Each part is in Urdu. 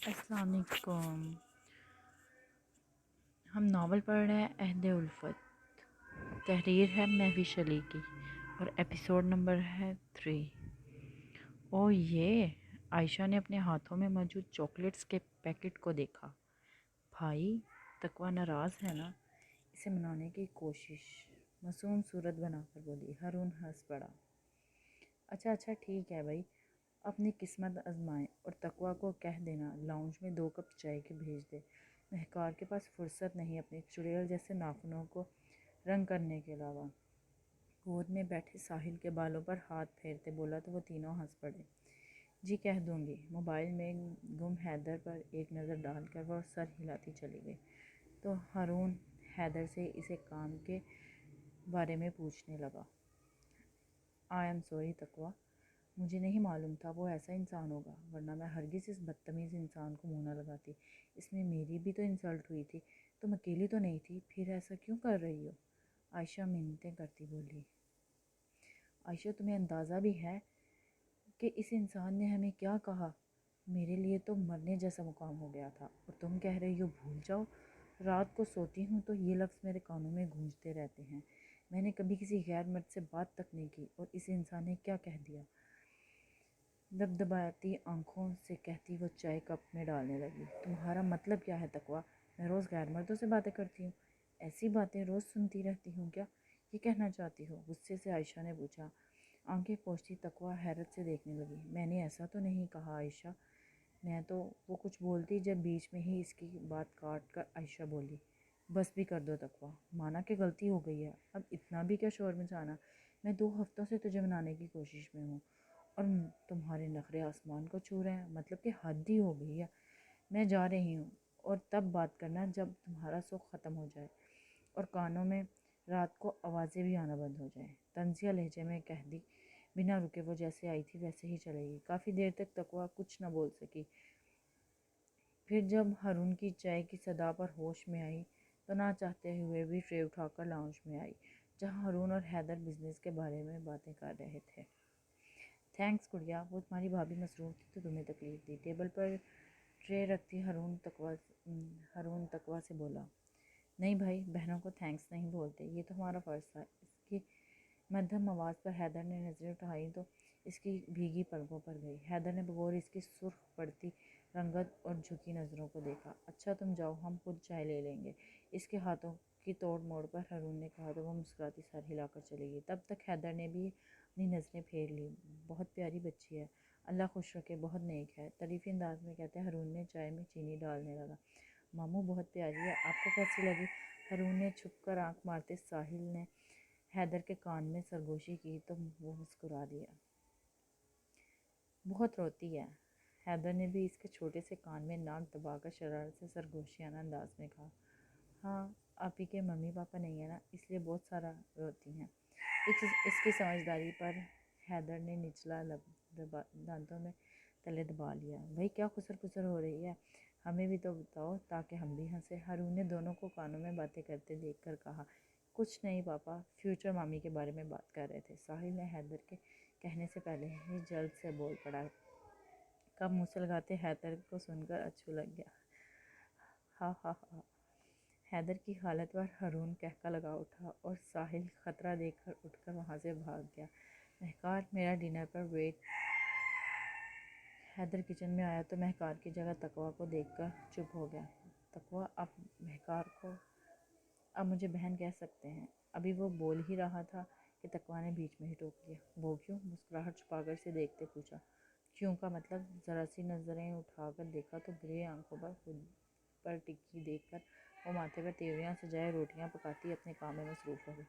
السلام علیکم۔ ہم ناول پڑھ رہے ہیں عہد الفت، تحریر ہے مہوش علی کی، اور ایپیسوڈ نمبر ہے 3۔ او یہ عائشہ نے اپنے ہاتھوں میں موجود چاکلیٹس کے پیکٹ کو دیکھا۔ بھائی تقویٰ ناراض ہے نا؟ اسے منانے کی کوشش معصوم صورت بنا کر بولی۔ ہارون ہنس پڑا۔ اچھا اچھا ٹھیک ہے بھائی، اپنی قسمت آزمائیں اور تقویٰ کو کہہ دینا لاؤنج میں 2 کپ چائے کے بھیج دے۔ مہکار کے پاس فرصت نہیں اپنے چڑیل جیسے ناخنوں کو رنگ کرنے کے علاوہ۔ گود میں بیٹھے ساحل کے بالوں پر ہاتھ پھیرتے بولا تو وہ تینوں ہنس پڑے۔ جی کہہ دوں گی۔ موبائل میں گم حیدر پر ایک نظر ڈال کر وہ سر ہلاتی چلی گئی تو ہارون حیدر سے اسے کام کے بارے میں پوچھنے لگا۔ آئی ایم سوری تقویٰ، مجھے نہیں معلوم تھا وہ ایسا انسان ہوگا، ورنہ میں ہرگز اس بدتمیز انسان کو منہ نہ لگاتی۔ اس میں میری بھی تو انسلٹ ہوئی تھی، تم اکیلی تو نہیں تھی، پھر ایسا کیوں کر رہی ہو؟ عائشہ منتیں کرتی بولی۔ عائشہ تمہیں اندازہ بھی ہے کہ اس انسان نے ہمیں کیا کہا؟ میرے لیے تو مرنے جیسا مقام ہو گیا تھا، اور تم کہہ رہی ہو بھول جاؤ۔ رات کو سوتی ہوں تو یہ لفظ میرے کانوں میں گونجتے رہتے ہیں۔ میں نے کبھی کسی غیر مرد سے بات تک نہیں کی، اور اس انسان نے کیا کہہ دیا؟ دبدباتی آنکھوں سے کہتی وہ چائے کپ میں ڈالنے لگی۔ تمہارا مطلب کیا ہے تقویٰ؟ میں روز غیر مردوں سے باتیں کرتی ہوں، ایسی باتیں روز سنتی رہتی ہوں کیا؟ یہ کہنا چاہتی ہو؟ غصے سے عائشہ نے پوچھا۔ آنکھیں پوچھتی تقویٰ حیرت سے دیکھنے لگی۔ میں نے ایسا تو نہیں کہا عائشہ، میں تو… وہ کچھ بولتی جب بیچ میں ہی اس کی بات کاٹ کر عائشہ بولی۔ بس بھی کر دو تقویٰ، مانا کہ غلطی ہو گئی ہے، اب اتنا بھی کیا شور مچانا؟ میں 2 ہفتوں سے تجھے منانے کی کوشش میں ہوں، اور تمہارے نخرے آسمان کو چھو رہے ہیں، مطلب کہ حد ہی ہو گئی ہے۔ میں جا رہی ہوں، اور تب بات کرنا جب تمہارا سوگ ختم ہو جائے اور کانوں میں رات کو آوازیں بھی آنا بند ہو جائیں۔ طنزیہ لہجے میں کہہ دی۔ بنا رکے وہ جیسے آئی تھی ویسے ہی چلے گئی۔ کافی دیر تک تقویٰ کچھ نہ بول سکی۔ پھر جب ہارون کی چائے کی صدا پر ہوش میں آئی تو نہ چاہتے ہوئے بھی ٹرے اٹھا کر لاؤنج میں آئی، جہاں ہارون اور حیدر بزنس کے بارے میں باتیں کر رہے تھے۔ تھینکس گڑیا، وہ تمہاری بھابھی مصروف تھی تو تمہیں تکلیف دی۔ ٹیبل پر ٹرے رکھتی ہارون تقویٰ سے بولا۔ نہیں بھائی، بہنوں کو تھینکس نہیں بولتے، یہ تو ہمارا فرض تھا۔ اس کی مدھم آواز پر حیدر نے نظریں اٹھائیں تو اس کی بھیگی پلکوں پر گئی۔ حیدر نے بغور اس کی سرخ پڑتی رنگت اور جھکی نظروں کو دیکھا۔ اچھا تم جاؤ، ہم خود چائے لے لیں گے، اس کے ہاتھوں کی توڑ موڑ پر ہارون نے کہا تو وہ مسکراتی سر ہلا کر چلی گئی۔ تب تک حیدر نے بھی اپنی نظریں پھیر لی۔ بہت پیاری بچی ہے، اللہ خوش رکھے، بہت نیک ہے، تعریفی انداز میں کہتے ہارون نے چائے میں چینی ڈالنے لگا۔ ماموں بہت پیاری ہے، آپ کو کیسی لگی؟ ہارون نے چھپ کر آنکھ مارتے ساحل نے حیدر کے کان میں سرگوشی کی تو وہ مسکرا دیا۔ بہت روتی ہے، حیدر نے بھی اس کے چھوٹے سے کان میں ناک دبا کر شرارت سے سرگوشیانہ انداز میں کہا۔ ہاں، آپ ہی کے ممی پاپا نہیں ہیں نا، اس لیے بہت سارا روتی ہیں۔ اس کی سمجھداری پر حیدر نے نچلا لب دانتوں میں تلے دبا لیا۔ بھائی کیا خسر پسر ہو رہی ہے؟ ہمیں بھی تو بتاؤ تاکہ ہم بھی ہنسیں۔ ہارون نے دونوں کو کانوں میں باتیں کرتے دیکھ کر کہا۔ کچھ نہیں پاپا، فیوچر مامی کے بارے میں بات کر رہے تھے۔ ساحل نے حیدر کے کہنے سے پہلے ہی جلد سے بول پڑا۔ کب منہ سے لگاتے حیدر کو سن کر اچھو لگ گیا۔ ہا ہا ہا۔ حیدر کی حالت پر ہارون کہکا لگا اٹھا اور ساحل خطرہ دیکھ کر اٹھ کر وہاں سے بھاگ گیا۔ مہکار میرا ڈنر پر ویٹ۔ حیدر کچن میں آیا تو مہکار کی جگہ تقویٰ کو دیکھ کر چپ ہو گیا۔ تقویٰ آپ مہکار کو اب مجھے بہن کہہ سکتے ہیں۔ ابھی وہ بول ہی رہا تھا کہ تقویٰ نے بیچ میں ہی ٹوک دیا۔ وہ کیوں؟ مسکراہٹ چھپا کر اسے دیکھتے پوچھا۔ کیوں کا مطلب؟ ذرا سی نظریں اٹھا کر دیکھا تو گرے آنکھوں پر خود پر ٹکی دیکھ کر وہ ماتھے پر تیوریاں سجائے روٹیاں پکاتی اپنے کام میں مصروف ہو گئی۔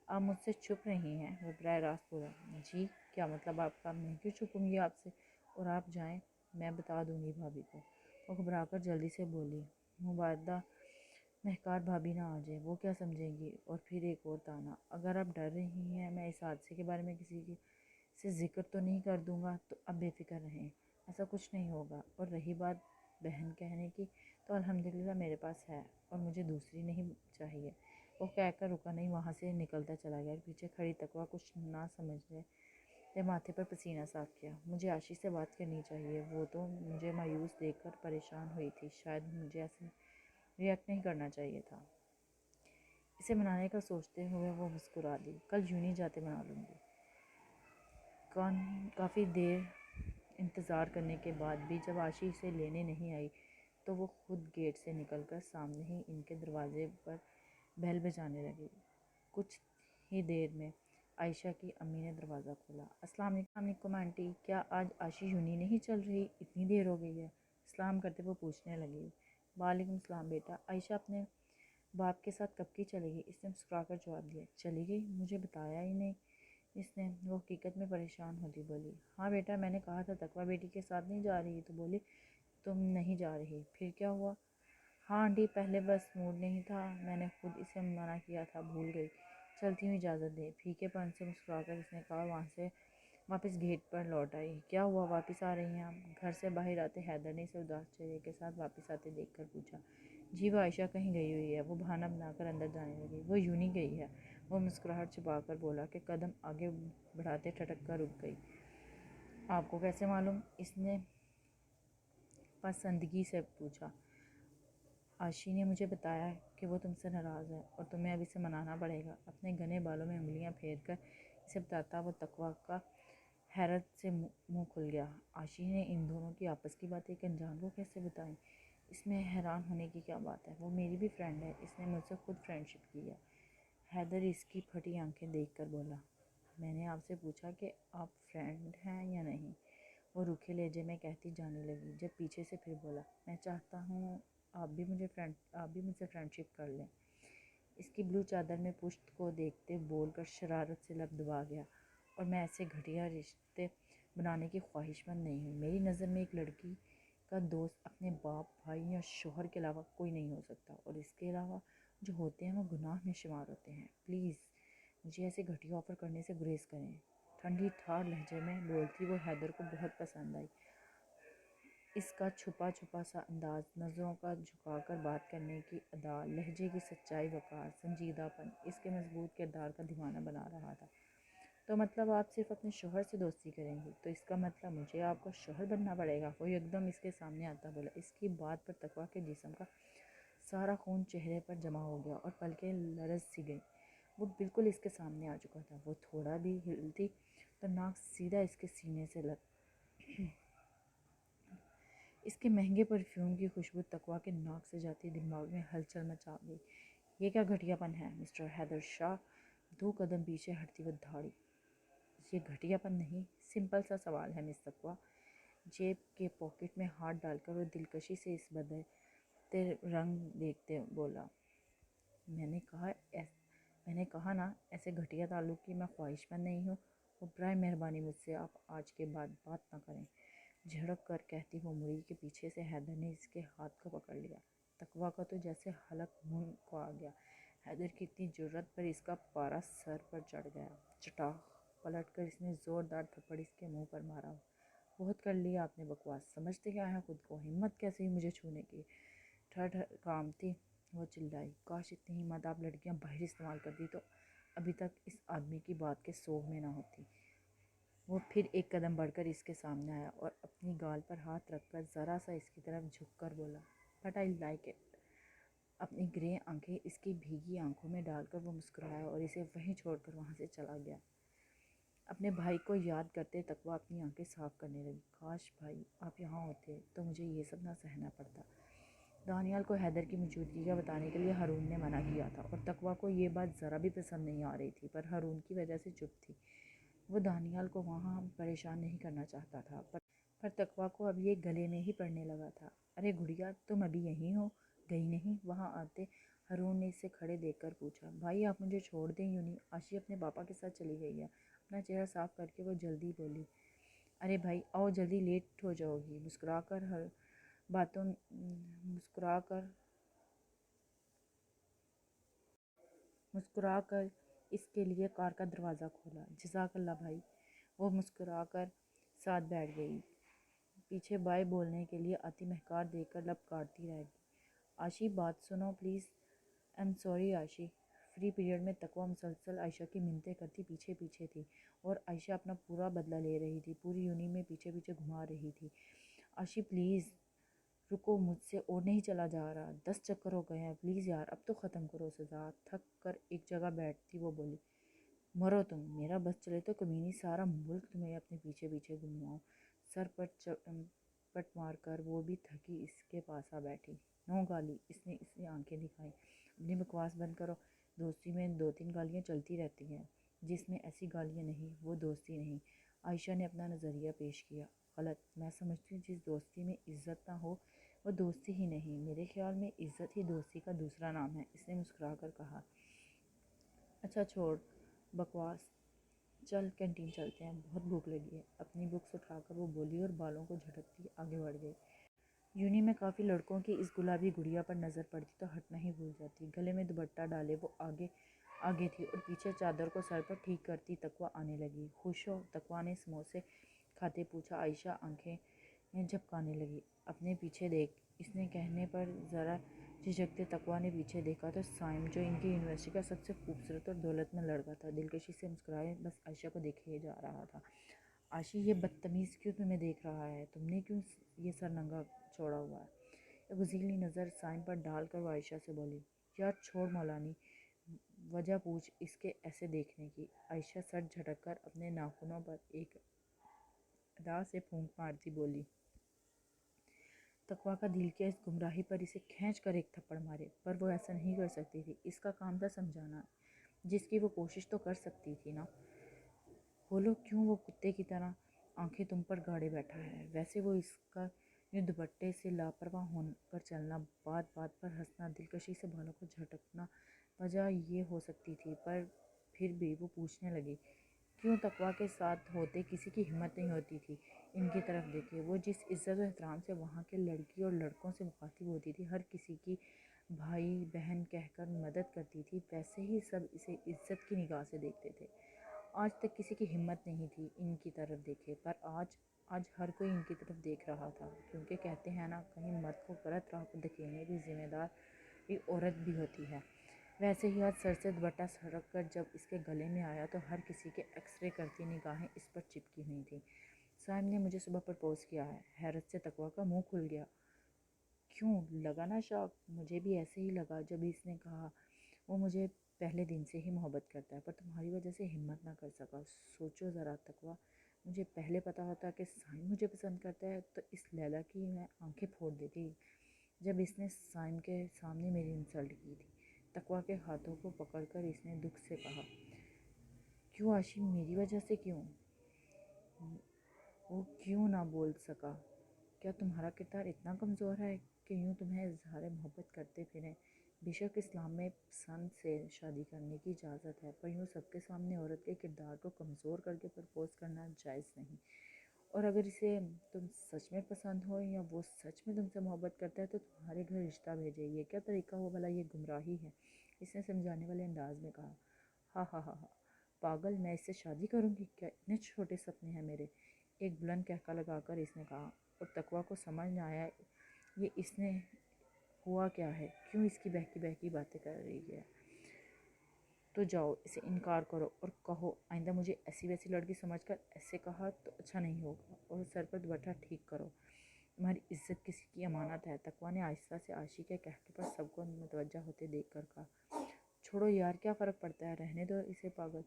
آپ مجھ سے چھپ رہی ہیں؟ وہ براہ راست بولا۔ جی کیا مطلب آپ کا؟ میں کیوں چھپوں گی آپ سے؟ اور آپ جائیں، میں بتا دوں گی بھابھی کو۔ وہ گھبرا کر جلدی سے بولی۔ مبادہ مہکار بھابھی نہ آ جائے، وہ کیا سمجھیں گی؟ اور پھر ایک اور طعنہ۔ اگر آپ ڈر رہی ہیں میں اس حادثے کے بارے میں کسی سے ذکر تو نہیں کر دوں گا تو اب بے فکر رہیں، ایسا کچھ نہیں ہوگا۔ اور رہی بات بہن کہنے کی تو الحمدللہ میرے پاس ہے، اور مجھے دوسری نہیں چاہیے۔ وہ کہہ کر رکا نہیں، وہاں سے نکلتا چلا گیا۔ پیچھے کھڑی تقویٰ کچھ نہ سمجھے نے ماتھے پر پسینہ صاف کیا۔ مجھے عاشی سے بات کرنی چاہیے، وہ تو مجھے مایوس دیکھ کر پریشان ہوئی تھی، شاید مجھے ایسے ریئیکٹ نہیں کرنا چاہیے تھا۔ اسے منانے کا سوچتے ہوئے وہ مسکرا دی۔ کل یوں نہیں جاتے منا لوں گی۔ کافی دیر انتظار کرنے کے بعد بھی جب عاشی اسے لینے نہیں آئی تو وہ خود گیٹ سے نکل کر سامنے ہی ان کے دروازے پر بیل بجانے لگی۔ کچھ ہی دیر میں عائشہ کی امی نے دروازہ کھولا۔ السلام علیکم آنٹی، کیا آج عاشی یونی نہیں چل رہی؟ اتنی دیر ہو گئی ہے۔ سلام کرتے وہ پوچھنے لگی۔ وعلیکم السلام بیٹا۔ عائشہ اپنے باپ کے ساتھ کب کی چلی گئی؟ اس نے مسکرا کر جواب دیا۔ چلی گئی؟ مجھے بتایا ہی نہیں اس نے، وہ حقیقت میں پریشان ہوتی بولی۔ ہاں بیٹا، میں نے کہا تھا تقویٰ بیٹی کے ساتھ نہیں جا رہی تو بولی تم نہیں جا رہی، پھر کیا ہوا؟ ہاں آنٹی، پہلے بس موڈ نہیں تھا، میں نے خود اسے منع کیا تھا، بھول گئی۔ چلتی ہوں، اجازت دے۔ پھیکے پن سے مسکرا کر اس نے کہا، وہاں سے واپس گیٹ پر لوٹ آئی۔ کیا ہوا، واپس آ رہی ہیں آپ؟ گھر سے باہر آتے حیدر نے اسے اداس چہرے کے ساتھ واپس آتے دیکھ کر پوچھا۔ جی وہ عائشہ کہیں گئی ہوئی ہے، وہ بہانہ بنا کر اندر جانے لگی۔ وہ یوں نہیں گئی ہے، وہ مسکراہٹ چھپا کر بولا کہ قدم آگے بڑھاتے ٹھٹک کر رک گئی۔ آپ کو کیسے معلوم؟ اس نے پسندگی سے پوچھا۔ عاشی نے مجھے بتایا کہ وہ تم سے ناراض ہے اور تمہیں اب اسے منانا پڑے گا۔ اپنے گھنے بالوں میں انگلیاں پھیر کر اسے بتاتا وہ تقویٰ کا حیرت سے منہ کھل گیا۔ عاشی نے ان دونوں کی آپس کی باتیں ایک انجان کو کیسے بتائیں؟ اس میں حیران ہونے کی کیا بات ہے؟ وہ میری بھی فرینڈ ہے، اس نے مجھ سے خود فرینڈ شپ کی ہے۔ حیدر اس کی پھٹی آنکھیں دیکھ کر بولا۔ میں نے آپ سے پوچھا کہ آپ فرینڈ ہیں یا نہیں؟ وہ روکھے لہجے میں کہتی جانے لگی، جب پیچھے سے پھر بولا، میں چاہتا ہوں آپ بھی مجھ سے فرینڈ شپ کر لیں۔ اس کی بلو چادر میں پشت کو دیکھتے بول کر شرارت سے لب دبا گیا، اور میں ایسے گھٹیا رشتے بنانے کی خواہش مند نہیں ہوں۔ میری نظر میں ایک لڑکی کا دوست اپنے باپ، بھائی یا شوہر کے علاوہ کوئی نہیں ہو سکتا، اور اس کے علاوہ جو ہوتے ہیں وہ گناہ میں شمار ہوتے ہیں۔ پلیز مجھے ایسے گھٹیا آفر کرنے سے گریز کریں۔ ٹھنڈی ٹھار لہجے میں بولتی وہ حیدر کو بہت پسند آئی۔ اس کا چھپا چھپا سا انداز، نظروں کا جھکا کر بات کرنے کی ادا، لہجے کی سچائی، وقار، سنجیدہ پن اس کے مضبوط کردار کا دیوانہ بنا رہا تھا۔ تو مطلب آپ صرف اپنے شوہر سے دوستی کریں گی؟ تو اس کا مطلب مجھے آپ کا شوہر بننا پڑے گا؟ وہ یکدم اس کے سامنے آتا بولا۔ اس کی بات پر تقویٰ کے جسم کا سارا خون چہرے پر جمع ہو گیا اور پلکیں لرز سی گئیں۔ وہ بالکل اس کے سامنے آ چکا تھا۔ وہ تھوڑا بھی ہلتی تو ناک سیدھا اس کے سینے سے لگ۔ اس کے مہنگے پرفیوم کی خوشبو تقویٰ کے ناک سے جاتی دماغ میں ہلچل مچا گئی۔ یہ کیا گھٹیا پن ہے مسٹر حیدر شاہ؟ 2 قدم پیچھے ہٹتی وہ دھاڑی۔ یہ گھٹیا پن نہیں، سمپل سا سوال ہے مس تقویٰ۔ جیب کے پاکٹ میں ہاتھ ڈال کر وہ دلکشی سے اس بدلتے رنگ دیکھتے بولا۔ میں نے کہا نا، ایسے گھٹیا تعلق کی میں خواہش مند نہیں ہوں، اور برائے مہربانی مجھ سے آپ آج کے بعد بات نہ کریں۔ جھڑک کر کہتی وہ مڑی کہ پیچھے سے حیدر نے اس کے ہاتھ کو پکڑ لیا۔ تقویٰ کا تو جیسے حلق منہ کو آ گیا۔ حیدر کی اتنی جرأت پر اس کا پارا سر پر چڑھ گیا۔ چٹاخ پلٹ کر اس نے زوردار تھپڑ اس کے منہ پر مارا۔ بہت کر لیا آپ نے بکواس، سمجھتے کیا ہے خود کو؟ ہمت کیسے ہوئی مجھے چھونے کی؟ ٹھر کامتی وہ چلائی۔ کاش اتنی ہمت آپ لڑکیاں باہر استعمال کرتی تو ابھی تک اس آدمی کی بات کے سوگ میں نہ ہوتی۔ وہ پھر ایک قدم بڑھ کر اس کے سامنے آیا اور اپنی گال پر ہاتھ رکھ کر ذرا سا اس کی طرف جھک کر بولا، بٹ آئی لائک اٹ۔ اپنی گرے آنکھیں اس کی بھیگی آنکھوں میں ڈال کر وہ مسکرایا اور اسے وہیں چھوڑ کر وہاں سے چلا گیا۔ اپنے بھائی کو یاد کرتے تقویٰ اپنی آنکھیں صاف کرنے لگی۔ کاش بھائی آپ یہاں ہوتے تو مجھے یہ سب نہ سہنا پڑتا۔ دانیال کو حیدر کی موجودگی کا بتانے کے لیے ہارون نے منع کیا تھا، اور تقویٰ کو یہ بات ذرا بھی پسند نہیں آ رہی تھی، پر ہارون کی وجہ سے چپ تھی۔ وہ دانیال کو وہاں پریشان نہیں کرنا چاہتا تھا، پر تقویٰ کو اب یہ گلے میں ہی پڑنے لگا تھا۔ ارے گڑیا، تم ابھی یہیں ہو، گئی نہیں؟ وہاں آتے ہارون نے اسے کھڑے دیکھ کر پوچھا۔ بھائی آپ مجھے چھوڑ دیں یوں نہیں، عاشی اپنے پاپا کے ساتھ چلی گئی ہے۔ اپنا چہرہ صاف کر کے وہ جلدی بولی۔ ارے بھائی آؤ، جلدی لیٹ ہو جاؤ گی۔ مسکرا کر اس کے لیے کار کا دروازہ کھولا۔ جزاک اللہ بھائی۔ وہ مسکرا کر ساتھ بیٹھ گئی۔ پیچھے بائے بولنے کے لیے آتی مہکار دیکھ کر لب کاٹتی رہ گئی۔ عاشی بات سنو please. I'm sorry Ashi, free period میں تقویٰ مسلسل عائشہ کی منتیں کرتی پیچھے پیچھے تھی اور عائشہ اپنا پورا بدلہ لے رہی تھی، پوری یونین میں پیچھے پیچھے گھما رہی تھی۔ عائشہ پلیز رکو، مجھ سے اور نہیں چلا جا رہا، 10 چکر ہو گئے ہیں، پلیز یار اب تو ختم کرو سزا۔ تھک کر ایک جگہ بیٹھتی وہ بولی، مرو تم، میرا بس چلے تو کمینی سارا ملک تمہیں اپنے پیچھے پیچھے گھماؤ۔ سر پر پٹ مار کر وہ بھی تھکی اس کے پاس آ بیٹھی۔ نو گالی، اس نے اسے آنکھیں دکھائیں، اپنی بکواس بند کرو، دوستی میں 2-3 گالیاں چلتی رہتی ہیں، جس میں ایسی گالیاں نہیں وہ دوستی نہیں۔ عائشہ نے اپنا نظریہ پیش کیا، غلط، میں سمجھتی ہوں جس دوستی میں عزت نہ ہو وہ دوستی ہی نہیں، میرے خیال میں عزت ہی دوستی کا دوسرا نام ہے۔ اس نے مسکرا کر کہا، اچھا چھوڑ بکواس، چل کینٹین چلتے ہیں، بہت بھوک لگی ہے۔ اپنی بکس اٹھا کر وہ بولی اور بالوں کو جھٹکتی آگے بڑھ گئی۔ یونی میں کافی لڑکوں کی اس گلابی گڑیا پر نظر پڑتی تو ہٹنا ہی بھول جاتی۔ گلے میں دوپٹہ ڈالے وہ آگے تھی اور پیچھے چادر کو سر پر ٹھیک کرتی تقویٰ آنے لگی۔ خوش ہو؟ تقویٰ نے سموسے کھاتے پوچھا۔ عائشہ آنکھیں جھپکانے لگی، اپنے پیچھے دیکھ، اس نے کہنے پر ذرا جھجکتے تقویٰ نے پیچھے دیکھا تو سائم، جو ان کی یونیورسٹی کا سب سے خوبصورت اور دولت مند لڑکا تھا، دلکشی سے مسکرائے بس عائشہ کو دیکھے جا رہا تھا۔ عائشہ، یہ بدتمیز کیوں تمہیں دیکھ رہا ہے؟ تم نے کیوں یہ سر ننگا چھوڑا ہوا ہے؟ ایک غضیلی نظر سائم پر ڈال کر وہ عائشہ سے بولی، یار چھوڑ مولانی، وجہ پوچھ اس کے ایسے دیکھنے کی۔ عائشہ سر جھٹک کر اپنے ناخنوں پر ایک ادا سے پھونک مارتی بولی، تقویٰ کا دل کیا اس گمراہی پر اسے کھینچ کر ایک تھپڑ مارے، پر وہ ایسا نہیں کر سکتی تھی، اس کا کام تھا سمجھانا، جس کی وہ کوشش تو کر سکتی تھی نا۔ بولو کیوں وہ کتے کی طرح آنکھیں تم پر گاڑے بیٹھا ہے؟ ویسے وہ اس کا یہ دوپٹے سے لاپرواہ ہو کر چلنا، بات بات پر ہنسنا، دلکشی سے بالوں کو جھٹکنا وجہ یہ ہو سکتی تھی، پر پھر بھی وہ پوچھنے لگی، کیوں تقویٰ کے ساتھ ہوتے کسی کی ہمت نہیں ہوتی تھی ان کی طرف دیکھے؟ وہ جس عزت و احترام سے وہاں کے لڑکی اور لڑکوں سے مخاطب ہوتی تھی، ہر کسی کی بھائی بہن کہہ کر مدد کرتی تھی، ویسے ہی سب اسے عزت کی نگاہ سے دیکھتے تھے۔ آج تک کسی کی ہمت نہیں تھی ان کی طرف دیکھے، پر آج ہر کوئی ان کی طرف دیکھ رہا تھا، کیونکہ کہتے ہیں نا، کہیں مرد کو غلط راہ پر دھکیلنے کی ذمہ دار ایک عورت بھی ہوتی ہے۔ ویسے ہی آج سر سے دوپٹہ سرک کر جب اس کے گلے میں آیا تو ہر کسی کے ایکس رے کرتی نگاہیں اس پر چپکی ہوئی تھیں۔ سائم نے مجھے صبح پرپوز کیا ہے۔ حیرت سے تقویٰ کا منہ کھل گیا۔ کیوں؟ لگا نا شوق؟ مجھے بھی ایسے ہی لگا جب اس نے کہا وہ مجھے پہلے دن سے ہی محبت کرتا ہے، پر تمہاری وجہ سے ہمت نہ کر سکا۔ سوچو ذرا تقویٰ، مجھے پہلے پتا ہوتا کہ سائم مجھے پسند کرتا ہے تو اس لیلا کی میں آنکھیں پھوڑ دیتی جب اس نے سائم کے سامنے میری انسلٹ کی تھی۔ تقویٰ کے ہاتھوں کو پکڑ کر اس نے دکھ سے کہا، کیوں عائشہ، میری وجہ سے کیوں؟ وہ کیوں نہ بول سکا، کیا تمہارا کردار اتنا کمزور ہے کہ یوں تمہیں اظہار محبت کرتے پھریں؟ بے شک اسلام میں پسند سے شادی کرنے کی اجازت ہے، پر یوں سب کے سامنے عورت کے کردار کو کمزور کر کے پرپوز کرنا جائز نہیں۔ اور اگر اسے تم سچ میں پسند ہو یا وہ سچ میں تم سے محبت کرتا ہے تو تمہارے گھر رشتہ بھیجے، یہ کیا طریقہ ہوا بھلا؟ یہ گمراہی ہے، اس نے سمجھانے والے انداز میں کہا۔ ہاں ہاں ہاں ہاں، پاگل، میں اس سے شادی کروں گی کیا؟ اتنے چھوٹے سپنے ہیں میرے؟ ایک بلند کہکا لگا کر اس نے کہا، اور تقویٰ کو سمجھ نہ آیا یہ اس نے ہوا کیا ہے، کیوں اس کی بہکی بہکی باتیں کر رہی ہے۔ تو جاؤ اسے انکار کرو اور کہو آئندہ مجھے ایسی ویسی لڑکی سمجھ کر ایسے کہا تو اچھا نہیں ہوگا، اور سر پر دوپٹہ ٹھیک کرو، تمہاری عزت کسی کی امانت ہے۔ تقویٰ نے آہستہ سے عائشہ کے کہکے پر سب کو متوجہ ہوتے دیکھ کر کہا، چھوڑو یار، کیا فرق پڑتا ہے، رہنے دو اسے پاگل،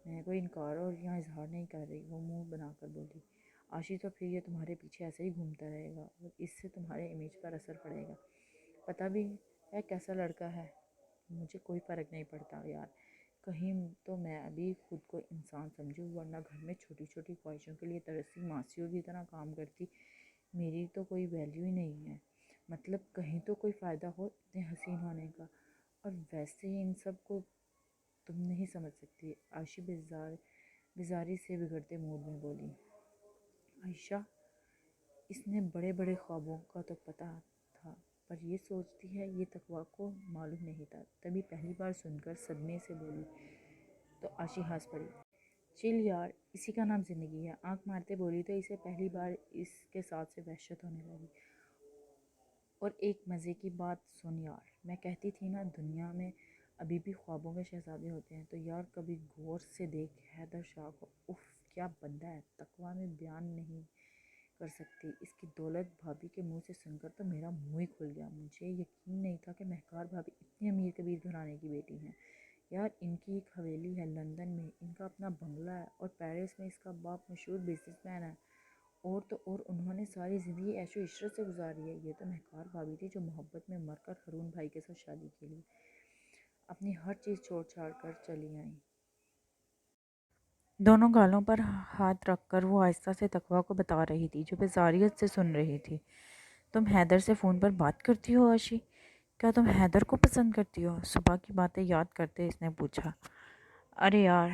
میں کوئی انکار اور یا اظہار نہیں کر رہی۔ وہ منہ بنا کر بولی، عائشہ تو پھر یہ تمہارے پیچھے ایسے ہی گھومتا رہے گا اور اس سے تمہارے امیج پر اثر پڑے گا۔ پتہ بھی ہے کیسا لڑکا ہے؟ مجھے کوئی فرق نہیں پڑتا یار، کہیں تو میں ابھی خود کو انسان سمجھوں، ورنہ گھر میں چھوٹی چھوٹی خواہشوں کے لیے ترسی ماسیوں کی طرح کام کرتی میری تو کوئی ویلیو ہی نہیں ہے۔ مطلب کہیں تو کوئی فائدہ ہو اتنے حسین ہونے کا، اور ویسے ہی ان سب کو تم نہیں سمجھ سکتی۔ عائشہ بیزاری سے بگڑتے موڈ میں بولی، عائشہ، اس نے بڑے بڑے خوابوں کا تو پتہ تھا، پر یہ سوچتی ہے یہ تقویٰ کو معلوم نہیں تھا۔ تبھی پہلی بار سن کر صدمے سے بولی تو عائشہ ہنس پڑی، چل یار، اسی کا نام زندگی ہے۔ آنکھ مارتے بولی تو اسے پہلی بار اس کے ساتھ سے وحشت ہونے لگی۔ اور ایک مزے کی بات سن یار، میں کہتی تھی نا دنیا میں ابھی بھی خوابوں میں شہزادے ہوتے ہیں تو یار کبھی غور سے دیکھ حیدر شاہ کو، اف کیا بندہ ہے، تقویٰ میں بیان نہیں کر سکتی اس کی دولت۔ بھابھی کے منہ سے سن کر تو میرا منہ ہی کھل گیا، مجھے یقین نہیں تھا کہ مہکار بھابھی اتنی امیر کبیر گھرانے کی بیٹی ہیں یار۔ ان کی ایک حویلی ہے لندن میں، ان کا اپنا بنگلہ ہے، اور پیرس میں اس کا باپ مشہور بزنس مین ہے، اور تو اور انہوں نے ساری زندگی عیش و عشرت سے گزاری ہے۔ یہ تو مہکار بھابھی تھی جو محبت میں مر کر ہارون بھائی کے ساتھ شادی کے لیے اپنی ہر چیز چھوڑ چھاڑ کر چلی آئیں۔ دونوں گالوں پر ہاتھ رکھ کر وہ آہستہ سے تقویٰ کو بتا رہی تھی جو بیزاریت سے سن رہی تھی۔ تم حیدر سے فون پر بات کرتی ہو عاشی؟ کیا تم حیدر کو پسند کرتی ہو؟ صبح کی باتیں یاد کرتے اس نے پوچھا۔ ارے یار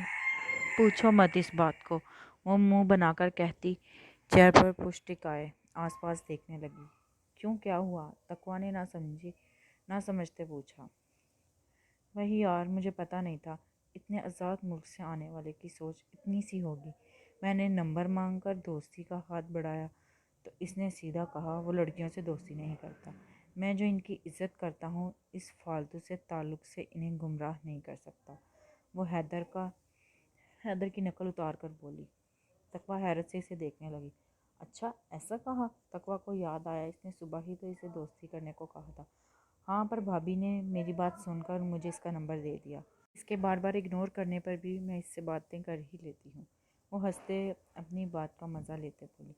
پوچھو مت اس بات کو، وہ منہ بنا کر کہتی، چیئر پر پشت ٹکائے آس پاس دیکھنے لگی۔ کیوں کیا ہوا؟ تقویٰ نے نہ سمجھتے پوچھا۔ وہی یار مجھے پتہ نہیں تھا اتنے آزاد ملک سے آنے والے کی سوچ اتنی سی ہوگی۔ میں نے نمبر مانگ کر دوستی کا ہاتھ بڑھایا تو اس نے سیدھا کہا وہ لڑکیوں سے دوستی نہیں کرتا۔ میں جو ان کی عزت کرتا ہوں اس فالتو سے تعلق سے انہیں گمراہ نہیں کر سکتا۔ وہ حیدر کی نقل اتار کر بولی۔ تقویٰ حیرت سے اسے دیکھنے لگی۔ اچھا ایسا کہا؟ تقویٰ کو یاد آیا اس نے صبح ہی تو اسے دوستی کرنے کو کہا تھا۔ ہاں پر بھابھی نے میری بات سن کر مجھے اس کا نمبر دے دیا، اس کے بار بار اگنور کرنے پر بھی میں اس سے باتیں کر ہی لیتی ہوں۔ وہ ہنستے اپنی بات کا مزہ لیتے بولی۔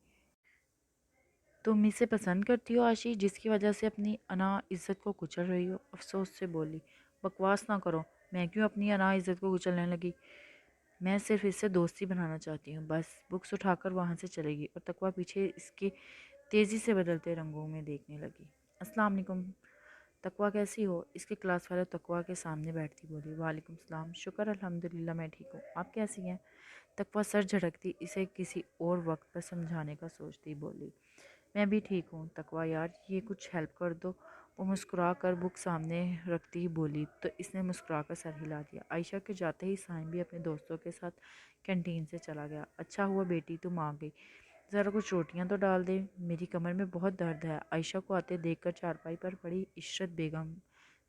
تم اسے پسند کرتی ہو عاشی، جس کی وجہ سے اپنی انا عزت کو کچل رہی ہو؟ افسوس سے بولی۔ بکواس نہ کرو، میں کیوں اپنی انا عزت کو کچلنے لگی؟ میں صرف اس سے دوستی بنانا چاہتی ہوں بس۔ بکس اٹھا کر وہاں سے چلے گی اور تقویٰ پیچھے اس کے تیزی سے بدلتے رنگوں میں دیکھنے لگی۔ السلام علیکم تقویٰ، کیسی ہو؟ اس کے کلاس والے تقویٰ کے سامنے بیٹھتی بولی۔ وعلیکم السلام، شکر الحمدللہ میں ٹھیک ہوں، آپ کیسی ہیں؟ تقویٰ سر جھٹکتی اسے کسی اور وقت پر سمجھانے کا سوچتی بولی۔ میں بھی ٹھیک ہوں تقویٰ، یار یہ کچھ ہیلپ کر دو۔ وہ مسکرا کر بک سامنے رکھتی ہی بولی تو اس نے مسکرا کر سر ہلا دیا۔ عائشہ کے جاتے ہی سائم بھی اپنے دوستوں کے ساتھ کینٹین سے چلا گیا۔ اچھا ہوا بیٹی تم آ گئی، ذرا کچھ روٹیاں تو ڈال دے، میری کمر میں بہت درد ہے۔ عائشہ کو آتے دیکھ کر چارپائی پر پڑی عشرت بیگم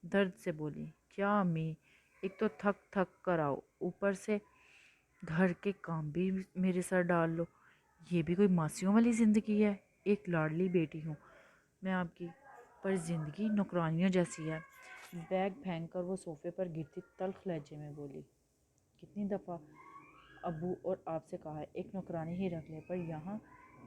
درد سے بولی۔ کیا امی، ایک تو تھک تھک کر آؤ، اوپر سے گھر کے کام بھی میرے سر ڈال لو، یہ بھی کوئی ماسیوں والی زندگی ہے؟ ایک لاڈلی بیٹی ہوں میں آپ کی، پر زندگی نوکرانیوں جیسی ہے۔ بیگ پھینک کر وہ صوفے پر گرتی تلخ لہجے میں بولی۔ کتنی دفعہ ابو اور آپ سے کہا ہے ایک نوکرانی ہی رکھ لے، پر یہاں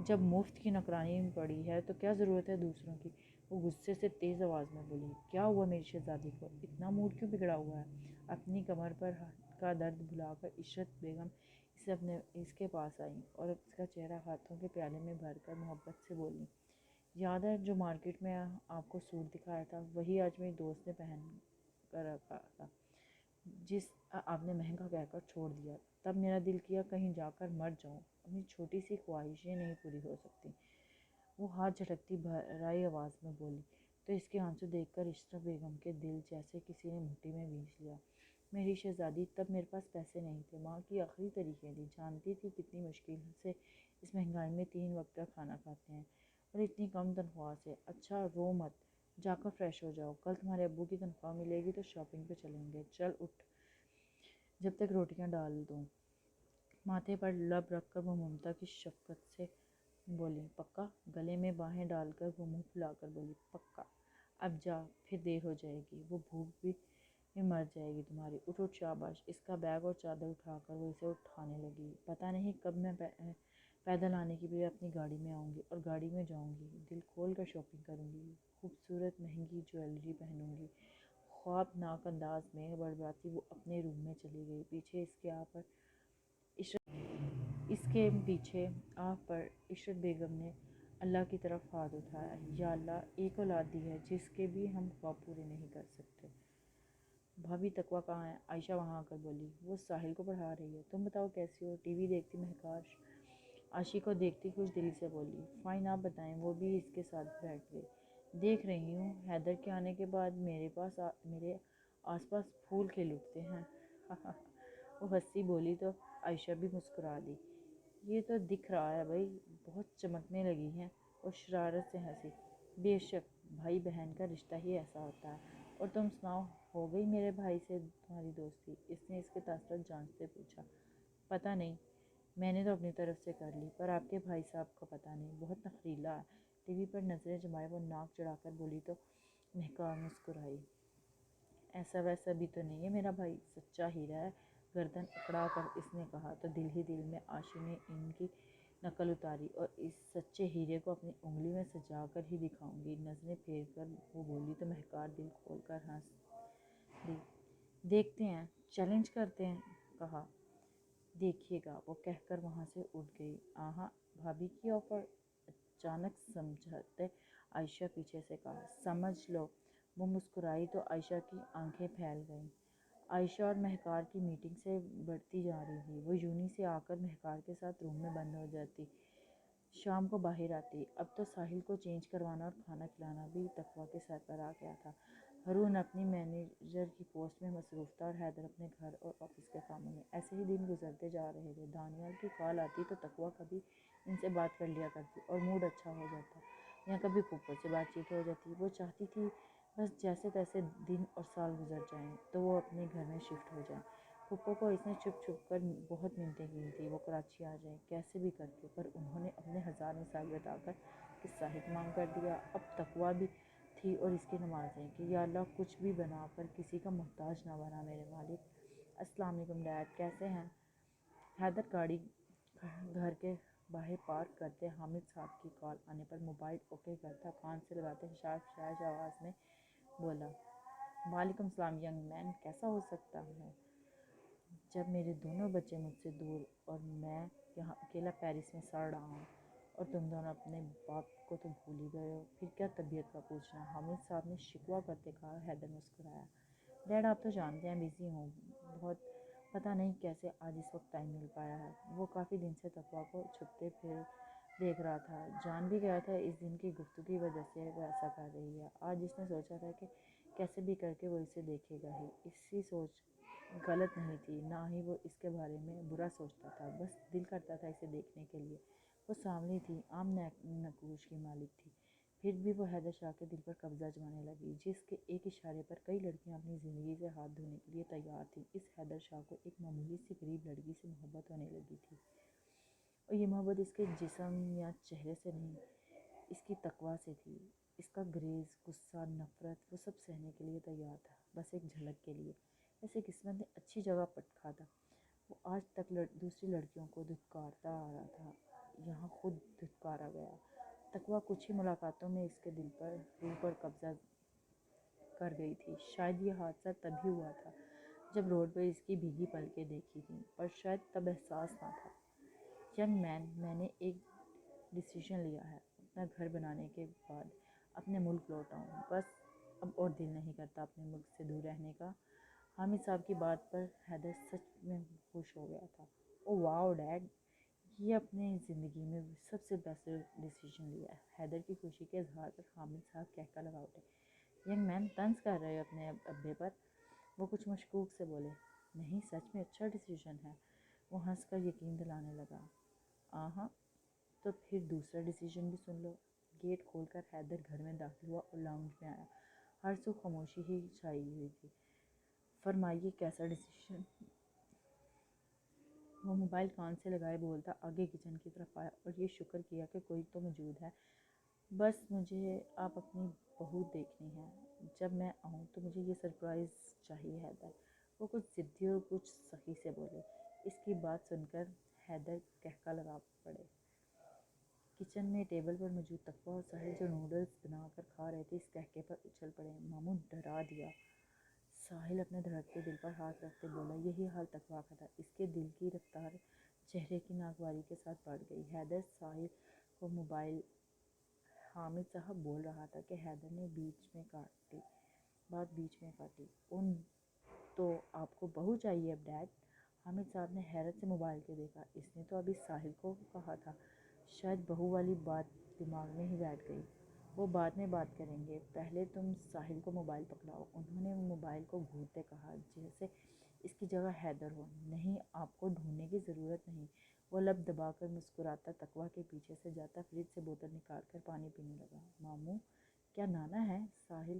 جب مفت کی نوکرانی پڑی ہے تو کیا ضرورت ہے دوسروں کی؟ وہ غصے سے تیز آواز میں بولی۔ کیا ہوا میری شہزادی کو، اتنا موڈ کیوں بگڑا ہوا ہے؟ اپنی کمر پر کا درد بھلا کر عشرت بیگم اس کے پاس آئیں اور اس کا چہرہ ہاتھوں کے پیالے میں بھر کر محبت سے بولی۔ یاد ہے جو مارکیٹ میں آپ کو سوٹ دکھایا تھا وہی آج میری دوست نے پہن کر رکھا تھا، جس آپ نے مہنگا کہہ کر چھوڑ دیا، تب میرا دل کیا کہیں جا کر مر جاؤں، اپنی چھوٹی سی خواہشیں نہیں پوری ہو سکتی؟ وہ ہاتھ جھٹکتی بھرائی آواز میں بولی تو اس کے آنسو دیکھ کر عشرت بیگم کے دل جیسے کسی نے مٹھی میں بیچ لیا۔ میری شہزادی تب میرے پاس پیسے نہیں تھے، ماں کی آخری طریقے تھی، جانتی تھی کتنی مشکل سے اس مہنگائی میں 3 وقت کا کھانا کھاتے ہیں اور اتنی کم تنخواہ سے۔ اچھا رو مت، جا کر فریش ہو جاؤ، کل تمہارے ابو کی تنخواہ ملے گی تو شاپنگ پہ چلیں گے، چل اٹھ جب تک روٹیاں ڈال دوں۔ ماتھے پر لب رکھ کر وہ ممتا کی شفقت سے بولی۔ پکا؟ گلے میں باہیں ڈال کر وہ منہ پھلا کر بولی۔ پکا، اب جا پھر دیر ہو جائے گی، وہ بھوک بھی مر جائے گی تمہاری، اٹھ اٹھ شاباش۔ اس کا بیگ اور چادر اٹھا کر وہ اسے اٹھانے لگی۔ پتہ نہیں کب میں پیدل آنے کی بھی اپنی گاڑی میں آؤں گی اور گاڑی میں جاؤں گی، دل کھول کر شاپنگ کروں گی، خوبصورت مہنگی جویلری پہنوں گی۔ خوابناک انداز میں بڑبڑاتی وہ اپنے روم میں چلی گئی۔ اس کے پیچھے آپ پر عشرت بیگم نے اللہ کی طرف ہاتھ اٹھایا۔ یا اللہ، ایک اولاد دی ہے جس کے بھی ہم خواب پورے نہیں کر سکتے۔ بھابھی تقویٰ کہاں ہے؟ عائشہ وہاں آ کر بولی۔ وہ ساحل کو پڑھا رہی ہے، تم بتاؤ کیسی ہو؟ ٹی وی دیکھتی مہکار عاشی کو دیکھتی خوش دلی سے بولی۔ فائن، آپ بتائیں؟ وہ بھی اس کے ساتھ بیٹھ گئی۔ دیکھ رہی ہوں حیدر کے آنے کے بعد میرے آس پاس پھول کھل اٹھتے ہیں۔ وہ ہنسی بولی تو عائشہ بھی مسکرا دی۔ یہ تو دکھ رہا ہے بھائی، بہت چمکنے لگی ہیں۔ اور شرارت سے ہنسی۔ بے شک، بھائی بہن کا رشتہ ہی ایسا ہوتا ہے، اور تم سناؤ، ہو گئی میرے بھائی سے تمہاری دوستی؟ اس نے اس کے تاثرات جانچتے پوچھا۔ پتہ نہیں، میں نے تو اپنی طرف سے کر لی، پر آپ کے بھائی صاحب کا پتہ نہیں، بہت نخریلا ہے۔ ٹی وی پر نظریں جمائے وہ ناک چڑھا کر بولی تو مہکا مسکرائی۔ ایسا ویسا بھی تو نہیں ہے میرا بھائی، سچا ہیرا ہے۔ گردن اکڑا کر اس نے کہا تو دل ہی دل میں عاشق نے ان کی نقل اتاری، اور اس سچے ہیرے کو اپنی انگلی میں سجا کر ہی دکھاؤں گی۔ نظریں پھیر کر وہ بولی تو مہکا دل کھول کر ہنس دی۔ دیکھتے ہیں، چیلنج کرتے ہیں، کہا۔ دیکھیے گا، وہ کہہ کر وہاں سے اٹھ گئی۔ آہا، بھابھی کی آفر؟ اچانک سمجھتے عائشہ پیچھے سے کہا۔ سمجھ لو۔ وہ مسکرائی تو عائشہ کی آنکھیں پھیل گئیں۔ عائشہ اور مہکار کی میٹنگ سے بڑھتی جا رہی تھی۔ وہ یونہی سے آ کر مہکار کے ساتھ روم میں بند ہو جاتی، شام کو باہر آتی۔ اب تو ساحل کو چینج کروانا اور کھانا کھلانا بھی تقویٰ کے سر پر آ گیا تھا۔ ہارون اپنی مینیجر کی پوسٹ میں مصروف تھا اور حیدر اپنے گھر اور آفس کے کاموں میں۔ ایسے ہی دن گزرتے جا رہے تھے۔ دانیال کی کال آتی تو تقویٰ کبھی ان سے بات کر لیا کرتی اور موڈ اچھا ہو جاتا، یا کبھی پھپھو سے بات چیت ہو جاتی۔ وہ چاہتی تھی بس جیسے تیسے دن اور سال گزر جائیں تو وہ اپنے گھر میں شفٹ ہو جائیں۔ پھپھو کو اس نے چھپ چھپ کر بہت منتیں کی تھیں وہ کراچی آ جائیں کیسے بھی کر کے، پر انہوں نے اپنے ہزار مثال بتا کر قصہ اتمام کر دیا۔ اب تقویٰ بھی تھی اور اس کی نمازیں کہ یا اللہ کچھ بھی بنا پر کسی کا محتاج نہ بنا میرے مالک۔ السلام علیکم ڈیڈ، کیسے ہیں؟ حیدر گاڑی گھر کے باہر پارک کرتے حامد صاحب کی کال آنے پر موبائل اوکے کرتا کان سے لگاتے شاش آواز میں بولا۔ وعلیکم السلام ینگ مین، کیسا ہو سکتا ہے جب میرے دونوں بچے مجھ سے دور اور میں یہاں اکیلا پیرس میں سڑ رہا ہوں، اور تم دونوں اپنے باپ کو تو بھول ہی گئے ہو، پھر کیا طبیعت کا پوچھنا؟ حامد صاحب نے شکوہ کرتے کہا۔ حیدر مسکرایا۔ ڈیڈ آپ تو جانتے ہیں بزی ہوں بہت، پتہ نہیں کیسے آج اس وقت ٹائم مل پایا ہے۔ وہ کافی دن سے تقویٰ کو چھپتے پھر دیکھ رہا تھا، جان بھی گیا تھا اس دن کی گفتگو کی وجہ سے وہ ایسا کر رہی ہے۔ آج اس نے سوچا تھا کہ کیسے بھی کر کے وہ اسے دیکھے گا ہی۔ اس کی سوچ غلط نہیں تھی، نہ ہی وہ اس کے بارے میں برا سوچتا تھا، بس دل کرتا تھا اسے دیکھنے کے لیے۔ وہ سانولی تھی، عام نقوش کی مالک تھی، پھر بھی وہ حیدر شاہ کے دل پر قبضہ جمانے لگی، جس کے ایک اشارے پر کئی لڑکیاں اپنی زندگی سے ہاتھ دھونے کے لیے تیار تھیں۔ اس حیدر شاہ کو ایک معمولی سی غریب لڑکی سے محبت ہونے لگی تھی، اور یہ محبت اس کے جسم یا چہرے سے نہیں، اس کی تقویٰ سے تھی۔ اس کا گریز، غصہ، نفرت، وہ سب سہنے کے لیے تیار تھا، بس ایک جھلک کے لیے۔ ایسے قسمت نے اچھی جگہ پٹکھا تھا۔ وہ آج تک دوسری لڑکیوں کو دھتکارتا آ رہا تھا، یہاں خود دھتکارا گیا۔ تقویٰ کچھ ہی ملاقاتوں میں اس کے دل پر روح پر قبضہ کر گئی تھی۔ شاید یہ حادثہ تبھی ہوا تھا جب روڈ پر اس کی بھیگی پلکیں دیکھی تھیں، پر شاید تب احساس نہ تھا۔ ینگ مین، میں نے ایک ڈیسیژن لیا ہے، اپنا گھر بنانے کے بعد اپنے ملک لوٹ آؤں، بس اب اور دل نہیں کرتا اپنے ملک سے دور رہنے کا۔ حامد صاحب کی بات پر حیدر سچ میں خوش ہو گیا تھا۔ او واو ڈیڈ، یہ اپنے زندگی میں سب سے بیسٹ ڈیسیژن لیا ہے۔ حیدر کی خوشی کے اظہار پر حامد صاحب کہہ لگا اٹھے۔ ینگ مین، طنز کر رہے ہو اپنے ابے پر؟ وہ کچھ مشکوک سے بولے۔ نہیں، سچ میں اچھا ڈیسیژن ہے، وہ ہنس کر یقین دلانے لگا۔ آہاں، تو پھر دوسرا ڈیسیژن بھی سن لو۔ گیٹ کھول کر حیدر گھر میں داخل ہوا اور لاؤنج میں آیا۔ ہر سو خاموشی ہی چھائی ہوئی تھی۔ فرمائیے کیسا ڈیسیژن؟ وہ موبائل کان سے لگائے بولتا آگے کچن کی طرف آیا اور یہ شکر کیا کہ کوئی تو موجود ہے۔ بس مجھے آپ اپنی بہو دیکھنی ہے، جب میں آؤں تو مجھے یہ سرپرائز چاہیے حیدر، وہ کچھ ضدی اور کچھ سخی سے بولے۔ اس کی بات سن کر حیدر کہکا لگا پڑے۔ کچن میں ٹیبل پر موجود تقویٰ اور ساحل جو نوڈلز بنا کر کھا رہے تھے اس کہکے پر اچھل پڑے۔ ماموں ڈرا دیا، ساحل اپنے دھڑکتے دل پر ہاتھ رکھتے بولا۔ یہی حال تقویٰ کا تھا، اس کے دل کی رفتار چہرے کی ناگواری کے ساتھ بڑھ گئی۔ حیدر ساحل کو موبائل حامد صاحب بول رہا تھا کہ حیدر نے بات بیچ میں کاٹی۔ ان تو آپ کو بہو چاہیے اب ڈیڈ؟ حامد صاحب نے حیرت سے موبائل کو دیکھا۔ اس نے تو ابھی ساحل کو کہا تھا، شاید بہو والی بات دماغ میں ہی بیٹھ گئی۔ وہ بعد میں بات کریں گے، پہلے تم ساحل کو موبائل پکڑاؤ، انہوں نے موبائل کو گھورتے کہا جیسے اس کی جگہ حیدر ہو۔ نہیں، آپ کو ڈھونڈنے کی ضرورت نہیں۔ وہ لب دبا کر مسکراتا تقویٰ کے پیچھے سے جاتا فریج سے بوتل نکال کر پانی پینے لگا۔ ماموں، کیا نانا ہے؟ ساحل